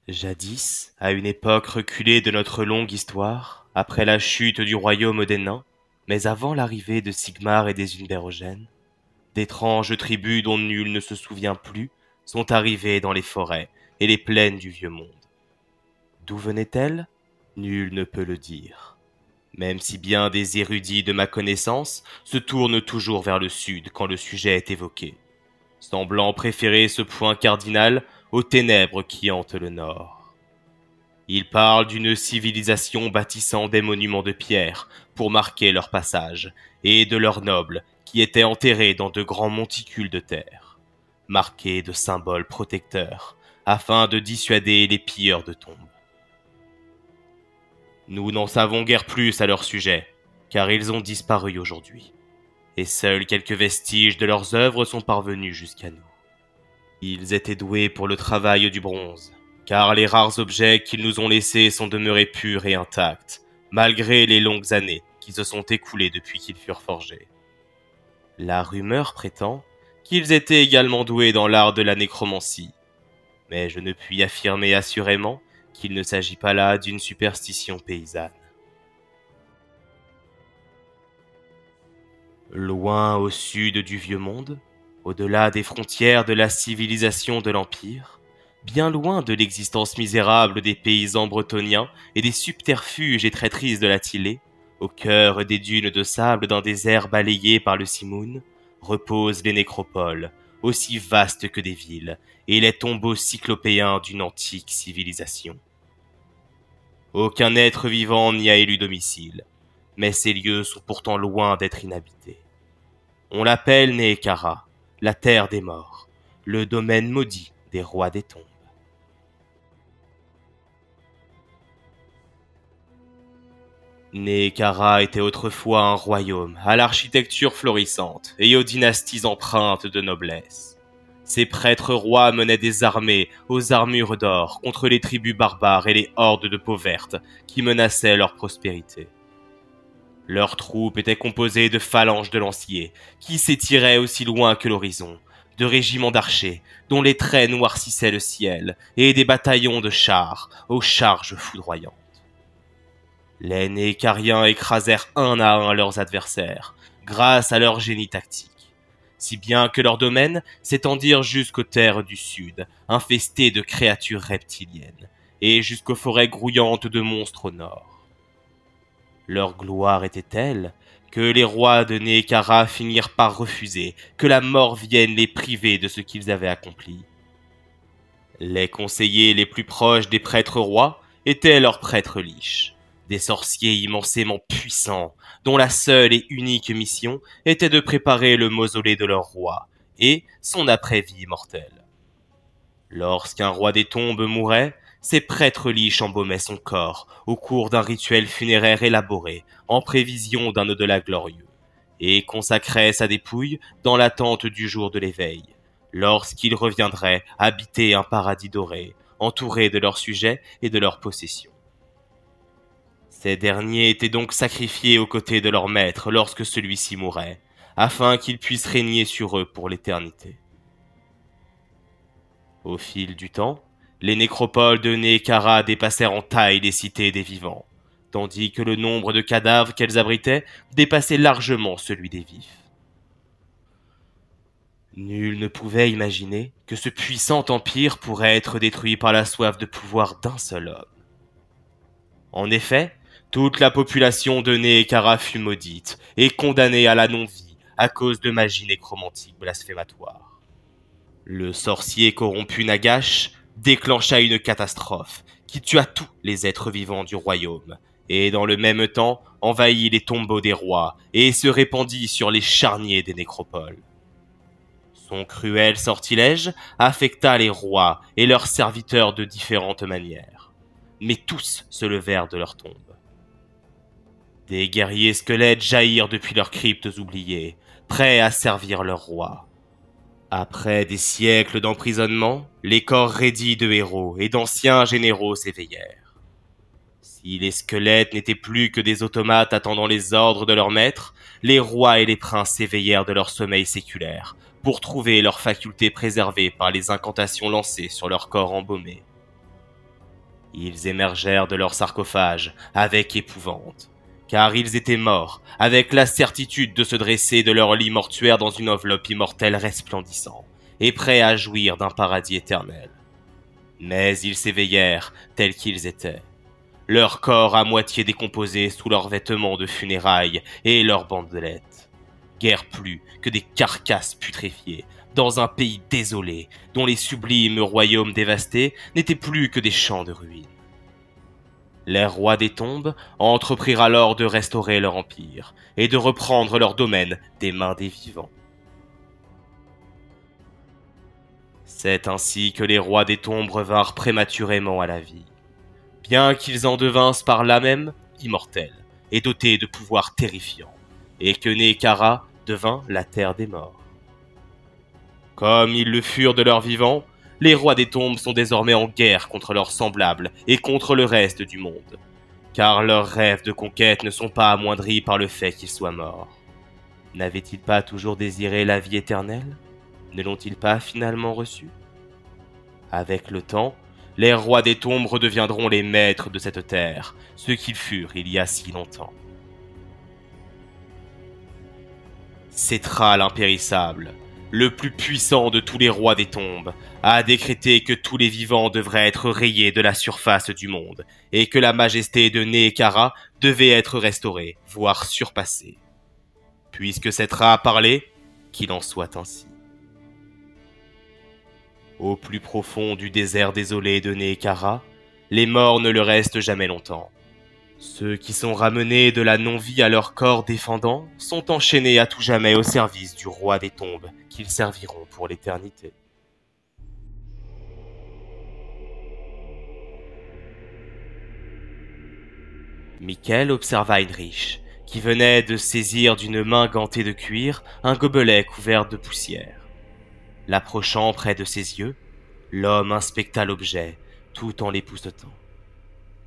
Jadis, à une époque reculée de notre longue histoire, après la chute du royaume des nains, mais avant l'arrivée de Sigmar et des Unberogènes, d'étranges tribus dont nul ne se souvient plus sont arrivées dans les forêts et les plaines du vieux monde. D'où venaient-elles? Nul ne peut le dire. Même si bien des érudits de ma connaissance se tournent toujours vers le sud quand le sujet est évoqué, semblant préférer ce point cardinal aux ténèbres qui hantent le nord. Ils parlent d'une civilisation bâtissant des monuments de pierre pour marquer leur passage, et de leurs nobles qui étaient enterrés dans de grands monticules de terre, marqués de symboles protecteurs, afin de dissuader les pilleurs de tombes. Nous n'en savons guère plus à leur sujet, car ils ont disparu aujourd'hui, et seuls quelques vestiges de leurs œuvres sont parvenus jusqu'à nous. Ils étaient doués pour le travail du bronze, car les rares objets qu'ils nous ont laissés sont demeurés purs et intacts, malgré les longues années qui se sont écoulées depuis qu'ils furent forgés. La rumeur prétend qu'ils étaient également doués dans l'art de la nécromancie, mais je ne puis affirmer assurément qu'il ne s'agit pas là d'une superstition paysanne. Loin au sud du vieux monde, au-delà des frontières de la civilisation de l'Empire, bien loin de l'existence misérable des paysans bretoniens et des subterfuges et traîtrises de la Tillée, au cœur des dunes de sable d'un désert balayé par le Simoun, reposent les nécropoles, aussi vastes que des villes, et les tombeaux cyclopéens d'une antique civilisation. Aucun être vivant n'y a élu domicile, mais ces lieux sont pourtant loin d'être inhabités. On l'appelle Neekara, la terre des morts, le domaine maudit des rois des tombes. Neekara était autrefois un royaume à l'architecture florissante et aux dynasties empreintes de noblesse. Ses prêtres rois menaient des armées aux armures d'or contre les tribus barbares et les hordes de peau verte qui menaçaient leur prospérité. Leurs troupes étaient composées de phalanges de lanciers qui s'étiraient aussi loin que l'horizon, de régiments d'archers dont les traits noircissaient le ciel et des bataillons de chars aux charges foudroyantes. Les Nécariens écrasèrent un à un leurs adversaires grâce à leur génie tactique, si bien que leurs domaines s'étendirent jusqu'aux terres du sud, infestées de créatures reptiliennes, et jusqu'aux forêts grouillantes de monstres au nord. Leur gloire était telle que les rois de Neekara finirent par refuser que la mort vienne les priver de ce qu'ils avaient accompli. Les conseillers les plus proches des prêtres rois étaient leurs prêtres liches, des sorciers immensément puissants, dont la seule et unique mission était de préparer le mausolée de leur roi et son après-vie mortelle. Lorsqu'un roi des tombes mourait, ces prêtres liches embaumaient son corps au cours d'un rituel funéraire élaboré en prévision d'un au-delà glorieux, et consacraient sa dépouille dans l'attente du jour de l'éveil, lorsqu'ils reviendraient habiter un paradis doré, entouré de leurs sujets et de leurs possessions. Ces derniers étaient donc sacrifiés aux côtés de leur maître lorsque celui-ci mourait, afin qu'ils puissent régner sur eux pour l'éternité. Au fil du temps, les nécropoles de Neekara dépassèrent en taille les cités des vivants, tandis que le nombre de cadavres qu'elles abritaient dépassait largement celui des vifs. Nul ne pouvait imaginer que ce puissant empire pourrait être détruit par la soif de pouvoir d'un seul homme. En effet, toute la population de Neekara fut maudite et condamnée à la non-vie à cause de magie nécromantique blasphématoire. Le sorcier corrompu Nagash déclencha une catastrophe qui tua tous les êtres vivants du royaume et dans le même temps envahit les tombeaux des rois et se répandit sur les charniers des nécropoles. Son cruel sortilège affecta les rois et leurs serviteurs de différentes manières, mais tous se levèrent de leur tombe. Des guerriers squelettes jaillirent depuis leurs cryptes oubliées, prêts à servir leur roi. Après des siècles d'emprisonnement, les corps raidis de héros et d'anciens généraux s'éveillèrent. Si les squelettes n'étaient plus que des automates attendant les ordres de leur maître, les rois et les princes s'éveillèrent de leur sommeil séculaire pour trouver leurs facultés préservées par les incantations lancées sur leur corps embaumé. Ils émergèrent de leur sarcophage avec épouvante, car ils étaient morts, avec la certitude de se dresser de leur lit mortuaire dans une enveloppe immortelle resplendissant, et prêts à jouir d'un paradis éternel. Mais ils s'éveillèrent tels qu'ils étaient, leur corps à moitié décomposé sous leurs vêtements de funérailles et leurs bandelettes. Guère plus que des carcasses putréfiées, dans un pays désolé, dont les sublimes royaumes dévastés n'étaient plus que des champs de ruines. Les rois des tombes entreprirent alors de restaurer leur empire, et de reprendre leur domaine des mains des vivants. C'est ainsi que les rois des tombes revinrent prématurément à la vie, bien qu'ils en devinssent par là même immortels, et dotés de pouvoirs terrifiants, et que Nehekhara devint la terre des morts. Comme ils le furent de leur vivant, les rois des tombes sont désormais en guerre contre leurs semblables et contre le reste du monde, car leurs rêves de conquête ne sont pas amoindris par le fait qu'ils soient morts. N'avaient-ils pas toujours désiré la vie éternelle? Ne l'ont-ils pas finalement reçue? Avec le temps, les rois des tombes redeviendront les maîtres de cette terre, ce qu'ils furent il y a si longtemps. Settra l'impérissable, le plus puissant de tous les rois des tombes, a décrété que tous les vivants devraient être rayés de la surface du monde, et que la majesté de Nehekhara devait être restaurée, voire surpassée. Puisque Settra a parlé, qu'il en soit ainsi. Au plus profond du désert désolé de Nehekhara, les morts ne le restent jamais longtemps. Ceux qui sont ramenés de la non-vie à leur corps défendant sont enchaînés à tout jamais au service du roi des tombes, qu'ils serviront pour l'éternité. Mikkel observa Heinrich, qui venait de saisir d'une main gantée de cuir un gobelet couvert de poussière. L'approchant près de ses yeux, l'homme inspecta l'objet, tout en l'époussetant.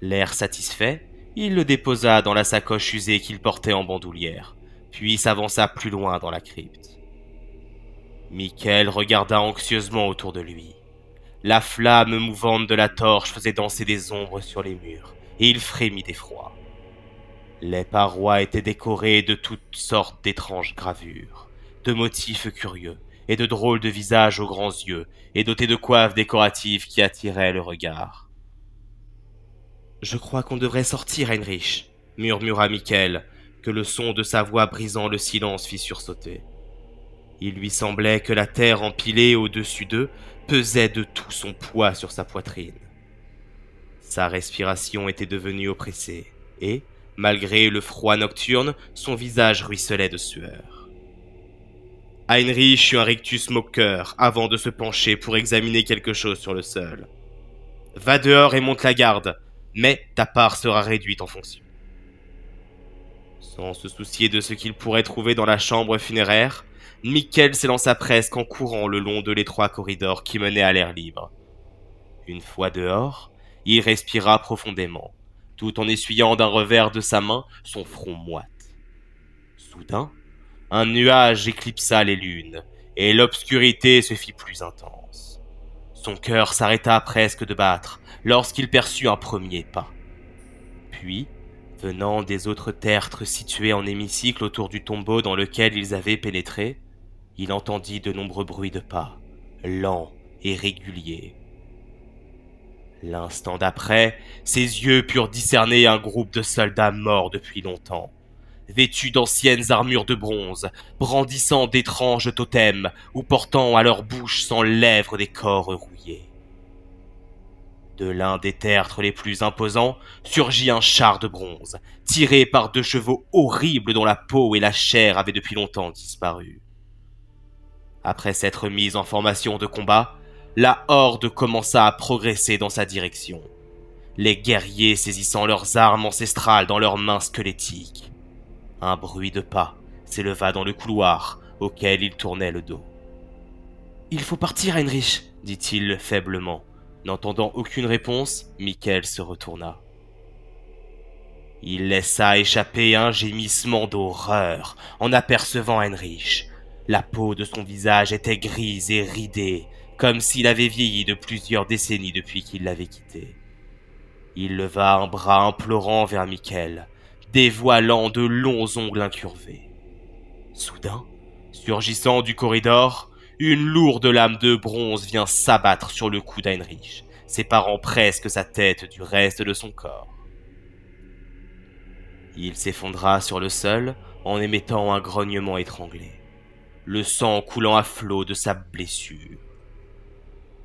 L'air satisfait, il le déposa dans la sacoche usée qu'il portait en bandoulière, puis s'avança plus loin dans la crypte. Mikkel regarda anxieusement autour de lui. La flamme mouvante de la torche faisait danser des ombres sur les murs, et il frémit d'effroi. Les parois étaient décorées de toutes sortes d'étranges gravures, de motifs curieux, et de drôles de visages aux grands yeux, et dotées de coiffes décoratives qui attiraient le regard. « Je crois qu'on devrait sortir, Heinrich, » murmura Mikkel, que le son de sa voix brisant le silence fit sursauter. Il lui semblait que la terre empilée au-dessus d'eux pesait de tout son poids sur sa poitrine. Sa respiration était devenue oppressée, et, malgré le froid nocturne, son visage ruisselait de sueur. Heinrich eut un rictus moqueur avant de se pencher pour examiner quelque chose sur le sol. « Va dehors et monte la garde, mais ta part sera réduite en fonction. » Sans se soucier de ce qu'il pourrait trouver dans la chambre funéraire, Mikkel s'élança presque en courant le long de l'étroit corridor qui menait à l'air libre. Une fois dehors, il respira profondément, tout en essuyant d'un revers de sa main son front moite. Soudain, un nuage éclipsa les lunes, et l'obscurité se fit plus intense. Son cœur s'arrêta presque de battre lorsqu'il perçut un premier pas. Puis, venant des autres tertres situés en hémicycle autour du tombeau dans lequel ils avaient pénétré, il entendit de nombreux bruits de pas, lents et réguliers. L'instant d'après, ses yeux purent discerner un groupe de soldats morts depuis longtemps, vêtus d'anciennes armures de bronze, brandissant d'étranges totems ou portant à leur bouche sans lèvres des corps rouillés. De l'un des tertres les plus imposants surgit un char de bronze, tiré par 2 chevaux horribles dont la peau et la chair avaient depuis longtemps disparu. Après s'être mise en formation de combat, la horde commença à progresser dans sa direction, les guerriers saisissant leurs armes ancestrales dans leurs mains squelettiques. Un bruit de pas s'éleva dans le couloir auquel il tournait le dos. « Il faut partir, Heinrich, » dit-il faiblement. N'entendant aucune réponse, Mikkel se retourna. Il laissa échapper un gémissement d'horreur en apercevant Heinrich. La peau de son visage était grise et ridée, comme s'il avait vieilli de plusieurs décennies depuis qu'il l'avait quitté. Il leva un bras implorant vers Michael, dévoilant de longs ongles incurvés. Soudain, surgissant du corridor, une lourde lame de bronze vient s'abattre sur le cou d'Heinrich, séparant presque sa tête du reste de son corps. Il s'effondra sur le sol en émettant un grognement étranglé, le sang coulant à flots de sa blessure.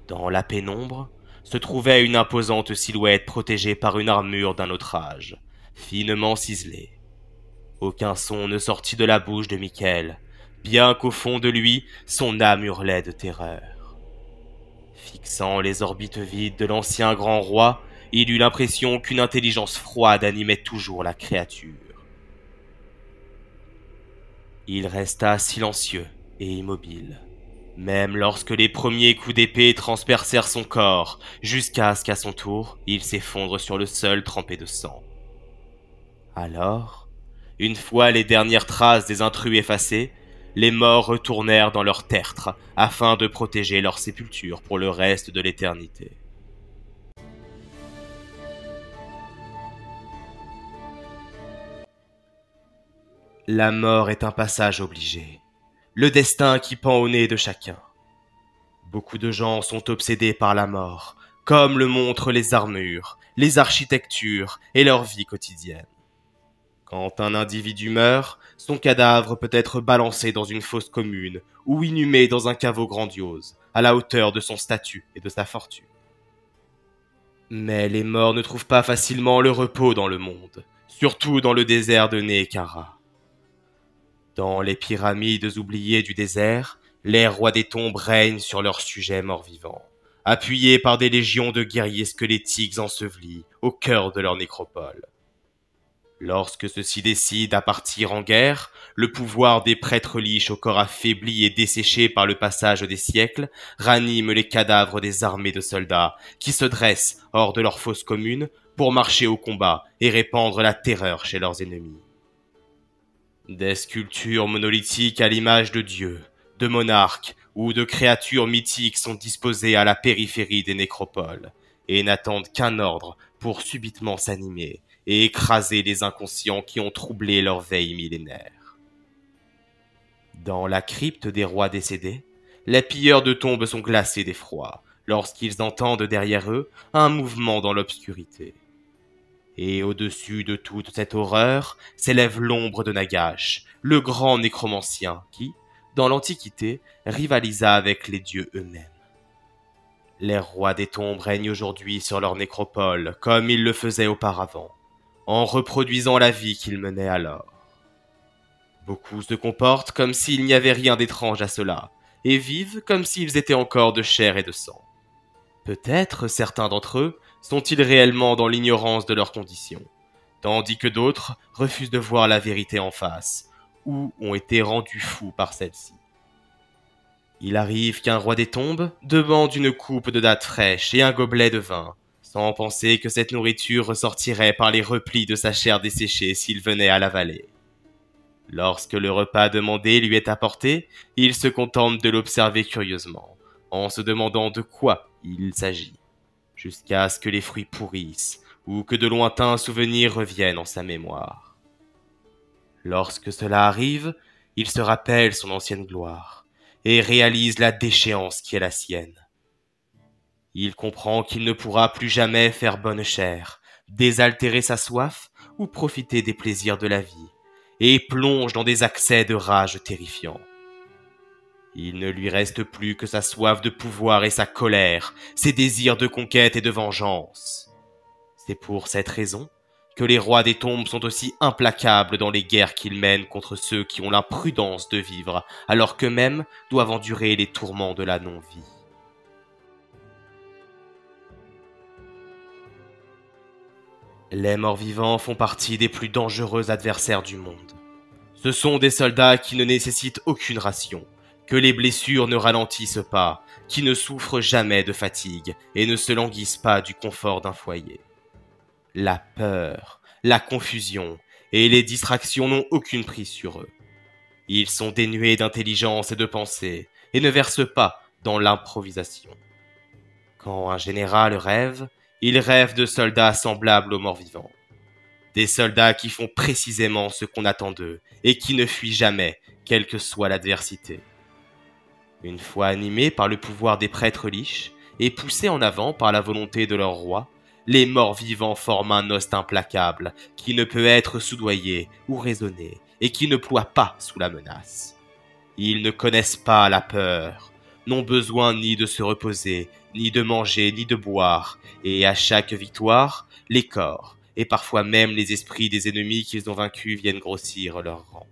Dans la pénombre se trouvait une imposante silhouette protégée par une armure d'un autre âge, finement ciselée. Aucun son ne sortit de la bouche de Michael, bien qu'au fond de lui, son âme hurlait de terreur. Fixant les orbites vides de l'ancien grand roi, il eut l'impression qu'une intelligence froide animait toujours la créature. Il resta silencieux et immobile, même lorsque les premiers coups d'épée transpercèrent son corps, jusqu'à ce qu'à son tour, il s'effondre sur le sol trempé de sang. Alors, une fois les dernières traces des intrus effacées, les morts retournèrent dans leur tertre afin de protéger leur sépulture pour le reste de l'éternité. La mort est un passage obligé, le destin qui pend au nez de chacun. Beaucoup de gens sont obsédés par la mort, comme le montrent les armures, les architectures et leur vie quotidienne. Quand un individu meurt, son cadavre peut être balancé dans une fosse commune ou inhumé dans un caveau grandiose, à la hauteur de son statut et de sa fortune. Mais les morts ne trouvent pas facilement le repos dans le monde, surtout dans le désert de Nehekhara. Dans les pyramides oubliées du désert, les rois des tombes règnent sur leurs sujets morts-vivants, appuyés par des légions de guerriers squelettiques ensevelis au cœur de leur nécropole. Lorsque ceux-ci décident à partir en guerre, le pouvoir des prêtres liches au corps affaibli et desséché par le passage des siècles ranime les cadavres des armées de soldats qui se dressent hors de leur fosse commune pour marcher au combat et répandre la terreur chez leurs ennemis. Des sculptures monolithiques à l'image de dieux, de monarques ou de créatures mythiques sont disposées à la périphérie des nécropoles et n'attendent qu'un ordre pour subitement s'animer et écraser les inconscients qui ont troublé leur veille millénaire. Dans la crypte des rois décédés, les pilleurs de tombes sont glacés d'effroi lorsqu'ils entendent derrière eux un mouvement dans l'obscurité. Et au-dessus de toute cette horreur s'élève l'ombre de Nagash, le grand nécromancien qui, dans l'Antiquité, rivalisa avec les dieux eux-mêmes. Les rois des tombes règnent aujourd'hui sur leur nécropole comme ils le faisaient auparavant, en reproduisant la vie qu'ils menaient alors. Beaucoup se comportent comme s'il n'y avait rien d'étrange à cela, et vivent comme s'ils étaient encore de chair et de sang. Peut-être certains d'entre eux sont-ils réellement dans l'ignorance de leurs conditions, tandis que d'autres refusent de voir la vérité en face, ou ont été rendus fous par celle-ci. Il arrive qu'un roi des tombes demande une coupe de dattes fraîches et un gobelet de vin, sans penser que cette nourriture ressortirait par les replis de sa chair desséchée s'il venait à l'avaler. Lorsque le repas demandé lui est apporté, il se contente de l'observer curieusement, en se demandant de quoi il s'agit, jusqu'à ce que les fruits pourrissent ou que de lointains souvenirs reviennent en sa mémoire. Lorsque cela arrive, il se rappelle son ancienne gloire et réalise la déchéance qui est la sienne. Il comprend qu'il ne pourra plus jamais faire bonne chère, désaltérer sa soif ou profiter des plaisirs de la vie, et plonge dans des accès de rage terrifiants. Il ne lui reste plus que sa soif de pouvoir et sa colère, ses désirs de conquête et de vengeance. C'est pour cette raison que les rois des tombes sont aussi implacables dans les guerres qu'ils mènent contre ceux qui ont l'imprudence de vivre, alors qu'eux-mêmes doivent endurer les tourments de la non-vie. Les morts-vivants font partie des plus dangereux adversaires du monde. Ce sont des soldats qui ne nécessitent aucune ration, que les blessures ne ralentissent pas, qui ne souffrent jamais de fatigue et ne se languissent pas du confort d'un foyer. La peur, la confusion et les distractions n'ont aucune prise sur eux. Ils sont dénués d'intelligence et de pensée et ne versent pas dans l'improvisation. Quand un général rêve, Ils rêvent de soldats semblables aux morts vivants. Des soldats qui font précisément ce qu'on attend d'eux et qui ne fuient jamais, quelle que soit l'adversité. Une fois animés par le pouvoir des prêtres liches et poussés en avant par la volonté de leur roi, les morts vivants forment un os implacable qui ne peut être soudoyé ou raisonné et qui ne ploie pas sous la menace. Ils ne connaissent pas la peur, n'ont besoin ni de se reposer, ni de manger, ni de boire, et à chaque victoire, les corps, et parfois même les esprits des ennemis qu'ils ont vaincus viennent grossir leur rang.